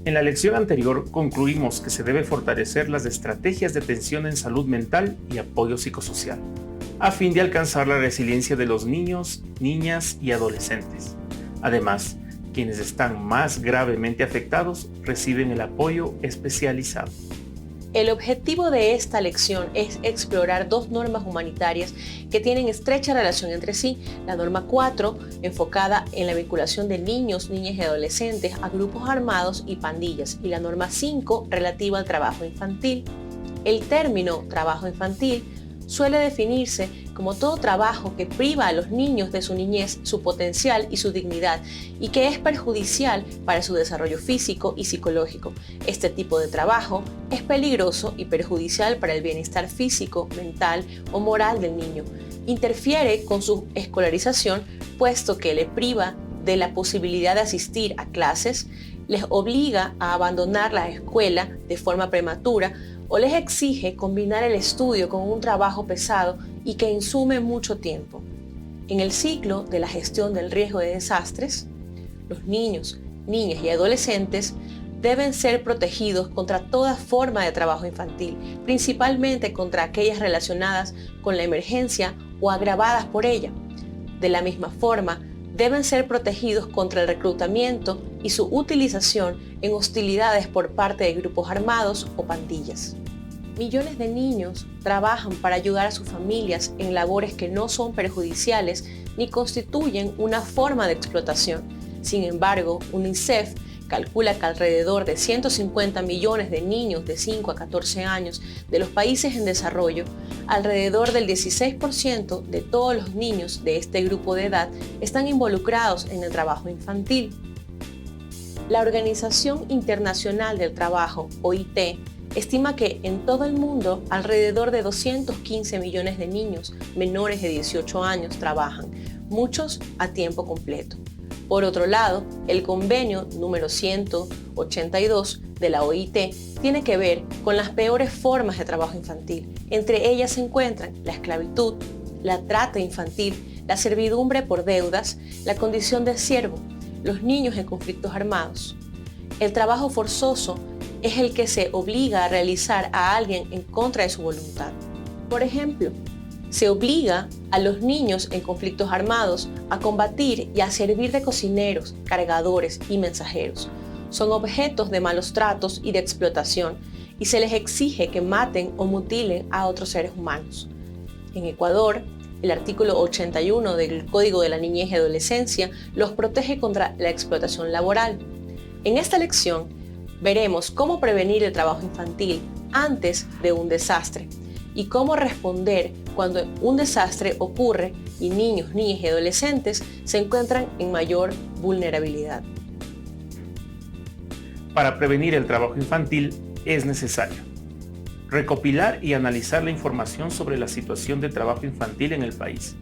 En la lección anterior concluimos que se debe fortalecer las estrategias de atención en salud mental y apoyo psicosocial, a fin de alcanzar la resiliencia de los niños, niñas y adolescentes. Además, quienes están más gravemente afectados reciben el apoyo especializado. El objetivo de esta lección es explorar dos normas humanitarias que tienen estrecha relación entre sí. La norma 4, enfocada en la vinculación de niños, niñas y adolescentes a grupos armados y pandillas, y la norma 5, relativa al trabajo infantil. El término trabajo infantil suele definirse como todo trabajo que priva a los niños de su niñez, su potencial y su dignidad, y que es perjudicial para su desarrollo físico y psicológico. Este tipo de trabajo es peligroso y perjudicial para el bienestar físico, mental o moral del niño. Interfiere con su escolarización, puesto que le priva de la posibilidad de asistir a clases, les obliga a abandonar la escuela de forma prematura o les exige combinar el estudio con un trabajo pesado y que insume mucho tiempo. En el ciclo de la gestión del riesgo de desastres, los niños, niñas y adolescentes deben ser protegidos contra toda forma de trabajo infantil, principalmente contra aquellas relacionadas con la emergencia o agravadas por ella. De la misma forma, deben ser protegidos contra el reclutamiento y su utilización en hostilidades por parte de grupos armados o pandillas. Millones de niños trabajan para ayudar a sus familias en labores que no son perjudiciales ni constituyen una forma de explotación. Sin embargo, UNICEF calcula que alrededor de 150 millones de niños de 5 a 14 años de los países en desarrollo, alrededor del 16% de todos los niños de este grupo de edad están involucrados en el trabajo infantil. La Organización Internacional del Trabajo, OIT, estima que en todo el mundo alrededor de 215 millones de niños menores de 18 años trabajan, muchos a tiempo completo. Por otro lado, el convenio número 182 de la OIT tiene que ver con las peores formas de trabajo infantil. Entre ellas se encuentran la esclavitud, la trata infantil, la servidumbre por deudas, la condición de siervo, los niños en conflictos armados. El trabajo forzoso es el que se obliga a realizar a alguien en contra de su voluntad. Por ejemplo, se obliga a los niños en conflictos armados a combatir y a servir de cocineros, cargadores y mensajeros. Son objetos de malos tratos y de explotación y se les exige que maten o mutilen a otros seres humanos. En Ecuador, el artículo 81 del Código de la Niñez y Adolescencia los protege contra la explotación laboral. En esta lección veremos cómo prevenir el trabajo infantil antes de un desastre y cómo responder cuando un desastre ocurre y niños, niñas y adolescentes se encuentran en mayor vulnerabilidad. Para prevenir el trabajo infantil es necesario recopilar y analizar la información sobre la situación de trabajo infantil en el país,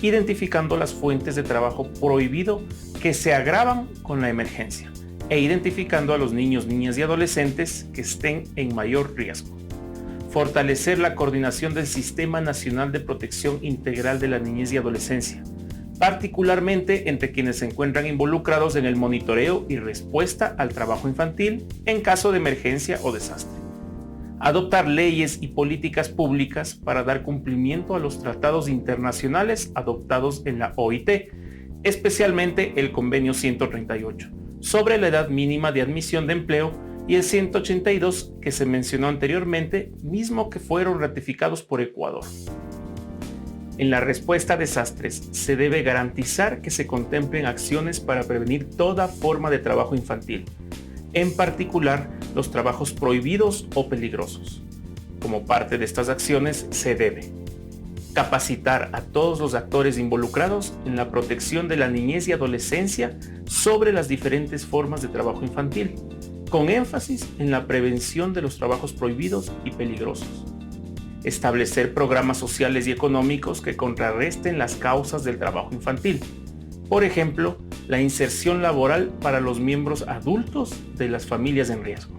identificando las fuentes de trabajo prohibido que se agravan con la emergencia e identificando a los niños, niñas y adolescentes que estén en mayor riesgo. Fortalecer la coordinación del Sistema Nacional de Protección Integral de la Niñez y Adolescencia, particularmente entre quienes se encuentran involucrados en el monitoreo y respuesta al trabajo infantil en caso de emergencia o desastre. Adoptar leyes y políticas públicas para dar cumplimiento a los tratados internacionales adoptados en la OIT, especialmente el Convenio 138, sobre la edad mínima de admisión de empleo, y el 182 que se mencionó anteriormente, mismo que fueron ratificados por Ecuador. En la respuesta a desastres se debe garantizar que se contemplen acciones para prevenir toda forma de trabajo infantil, en particular los trabajos prohibidos o peligrosos. Como parte de estas acciones se debe capacitar a todos los actores involucrados en la protección de la niñez y adolescencia sobre las diferentes formas de trabajo infantil, con énfasis en la prevención de los trabajos prohibidos y peligrosos. Establecer programas sociales y económicos que contrarresten las causas del trabajo infantil. Por ejemplo, la inserción laboral para los miembros adultos de las familias en riesgo.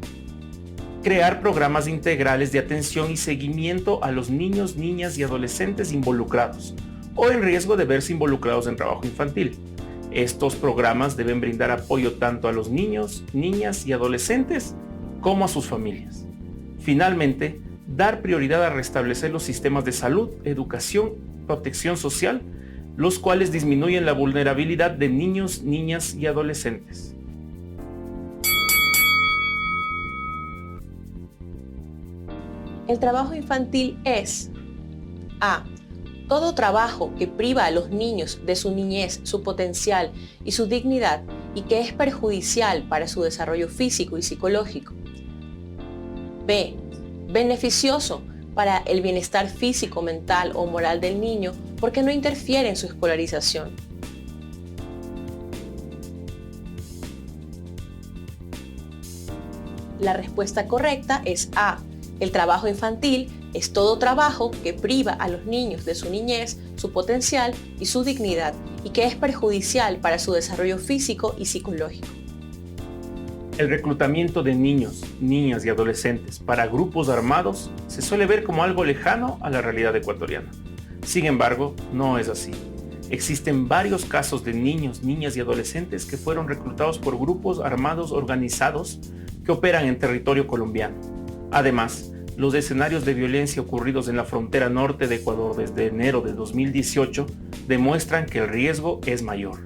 Crear programas integrales de atención y seguimiento a los niños, niñas y adolescentes involucrados o en riesgo de verse involucrados en trabajo infantil, Estos programas deben brindar apoyo tanto a los niños, niñas y adolescentes como a sus familias. Finalmente, dar prioridad a restablecer los sistemas de salud, educación, protección social, los cuales disminuyen la vulnerabilidad de niños, niñas y adolescentes. El trabajo infantil es A. Todo trabajo que priva a los niños de su niñez, su potencial y su dignidad y que es perjudicial para su desarrollo físico y psicológico. B. Beneficioso para el bienestar físico, mental o moral del niño porque no interfiere en su escolarización. La respuesta correcta es A. El trabajo infantil es todo trabajo que priva a los niños de su niñez, su potencial y su dignidad y que es perjudicial para su desarrollo físico y psicológico. El reclutamiento de niños, niñas y adolescentes para grupos armados se suele ver como algo lejano a la realidad ecuatoriana. Sin embargo, no es así. Existen varios casos de niños, niñas y adolescentes que fueron reclutados por grupos armados organizados que operan en territorio colombiano. Además, los escenarios de violencia ocurridos en la frontera norte de Ecuador desde enero de 2018 demuestran que el riesgo es mayor.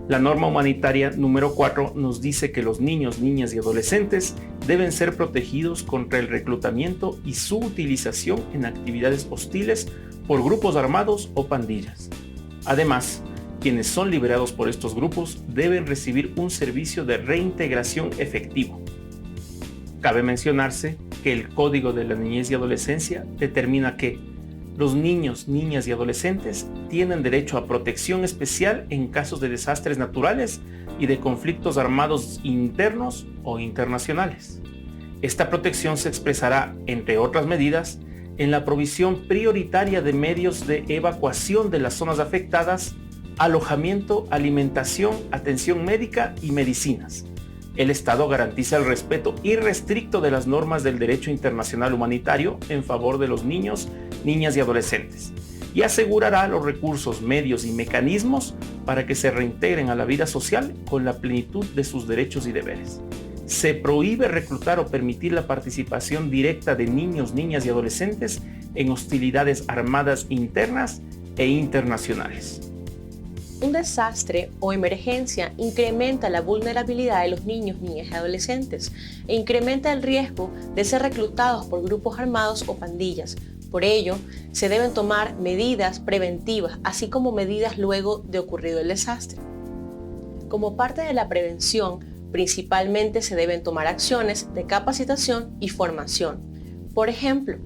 La norma humanitaria número 4 nos dice que los niños, niñas y adolescentes deben ser protegidos contra el reclutamiento y su utilización en actividades hostiles por grupos armados o pandillas. Además, quienes son liberados por estos grupos deben recibir un servicio de reintegración efectivo. Cabe mencionarse que el Código de la Niñez y Adolescencia determina que los niños, niñas y adolescentes tienen derecho a protección especial en casos de desastres naturales y de conflictos armados internos o internacionales. Esta protección se expresará, entre otras medidas, en la provisión prioritaria de medios de evacuación de las zonas afectadas, alojamiento, alimentación, atención médica y medicinas. El Estado garantiza el respeto irrestricto de las normas del derecho internacional humanitario en favor de los niños, niñas y adolescentes y asegurará los recursos, medios y mecanismos para que se reintegren a la vida social con la plenitud de sus derechos y deberes. Se prohíbe reclutar o permitir la participación directa de niños, niñas y adolescentes en hostilidades armadas internas e internacionales. Un desastre o emergencia incrementa la vulnerabilidad de los niños, niñas y adolescentes e incrementa el riesgo de ser reclutados por grupos armados o pandillas. Por ello, se deben tomar medidas preventivas, así como medidas luego de ocurrido el desastre. Como parte de la prevención, principalmente se deben tomar acciones de capacitación y formación. Por ejemplo,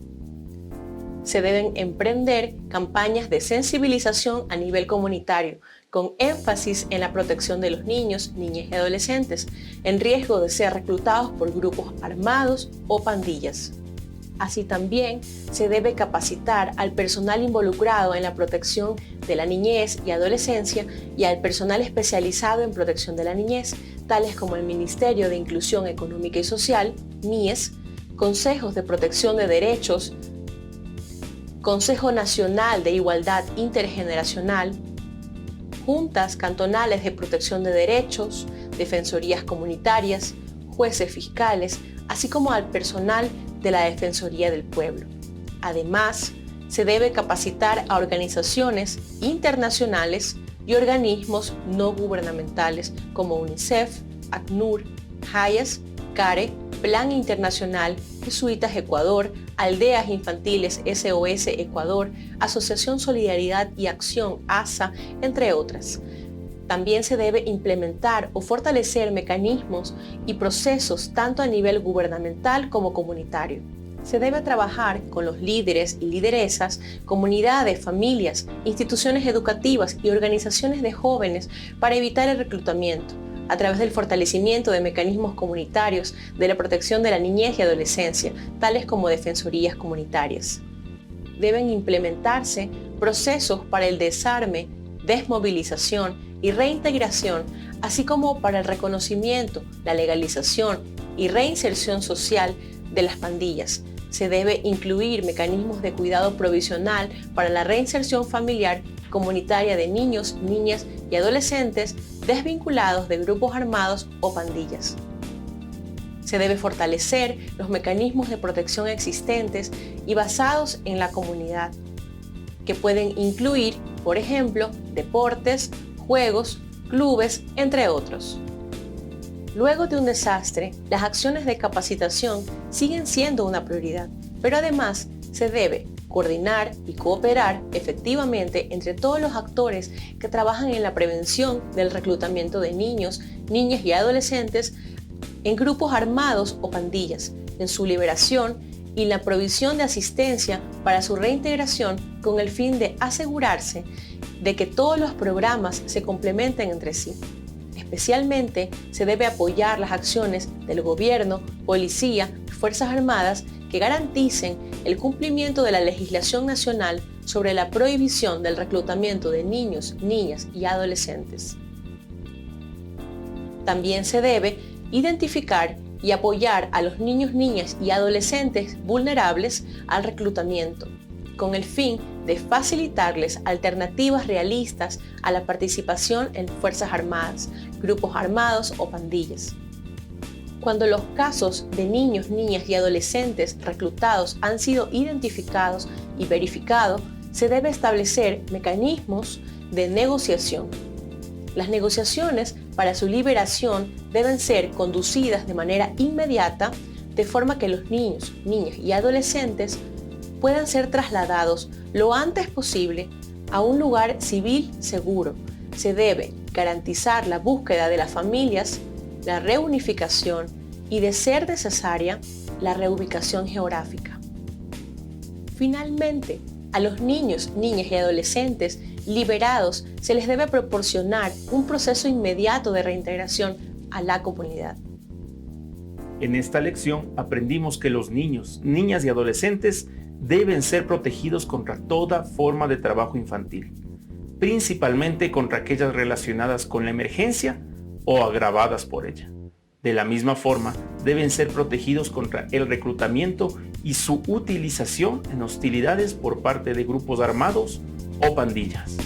se deben emprender campañas de sensibilización a nivel comunitario, con énfasis en la protección de los niños, niñas y adolescentes, en riesgo de ser reclutados por grupos armados o pandillas. Así también se debe capacitar al personal involucrado en la protección de la niñez y adolescencia y al personal especializado en protección de la niñez, tales como el Ministerio de Inclusión Económica y Social, MIES, Consejos de Protección de Derechos, Consejo Nacional de Igualdad Intergeneracional, juntas cantonales de protección de derechos, defensorías comunitarias, jueces fiscales, así como al personal de la Defensoría del Pueblo. Además, se debe capacitar a organizaciones internacionales y organismos no gubernamentales como UNICEF, ACNUR, HIAS, CARE, Plan Internacional, Jesuitas Ecuador, Aldeas Infantiles SOS Ecuador, Asociación Solidaridad y Acción ASA, entre otras. También se debe implementar o fortalecer mecanismos y procesos tanto a nivel gubernamental como comunitario. Se debe trabajar con los líderes y lideresas, comunidades, familias, instituciones educativas y organizaciones de jóvenes para evitar el reclutamiento, a través del fortalecimiento de mecanismos comunitarios de la protección de la niñez y adolescencia, tales como defensorías comunitarias. Deben implementarse procesos para el desarme, desmovilización y reintegración, así como para el reconocimiento, la legalización y reinserción social de las pandillas. Se debe incluir mecanismos de cuidado provisional para la reinserción familiar comunitaria de niños, niñas y adolescentes desvinculados de grupos armados o pandillas. Se debe fortalecer los mecanismos de protección existentes y basados en la comunidad, que pueden incluir, por ejemplo, deportes, juegos, clubes, entre otros. Luego de un desastre, las acciones de capacitación siguen siendo una prioridad, pero además se debe coordinar y cooperar efectivamente entre todos los actores que trabajan en la prevención del reclutamiento de niños, niñas y adolescentes en grupos armados o pandillas, en su liberación y la provisión de asistencia para su reintegración con el fin de asegurarse de que todos los programas se complementen entre sí. Especialmente se debe apoyar las acciones del gobierno, policía y fuerzas armadas que garanticen el cumplimiento de la legislación nacional sobre la prohibición del reclutamiento de niños, niñas y adolescentes. También se debe identificar y apoyar a los niños, niñas y adolescentes vulnerables al reclutamiento, con el fin de facilitarles alternativas realistas a la participación en fuerzas armadas, grupos armados o pandillas. Cuando los casos de niños, niñas y adolescentes reclutados han sido identificados y verificados, se debe establecer mecanismos de negociación. Las negociaciones para su liberación deben ser conducidas de manera inmediata, de forma que los niños, niñas y adolescentes puedan ser trasladados lo antes posible a un lugar civil seguro. Se debe garantizar la búsqueda de las familias, la reunificación y, de ser necesaria, la reubicación geográfica. Finalmente, a los niños, niñas y adolescentes liberados se les debe proporcionar un proceso inmediato de reintegración a la comunidad. En esta lección aprendimos que los niños, niñas y adolescentes deben ser protegidos contra toda forma de trabajo infantil, principalmente contra aquellas relacionadas con la emergencia o agravadas por ella. De la misma forma, deben ser protegidos contra el reclutamiento y su utilización en hostilidades por parte de grupos armados o pandillas.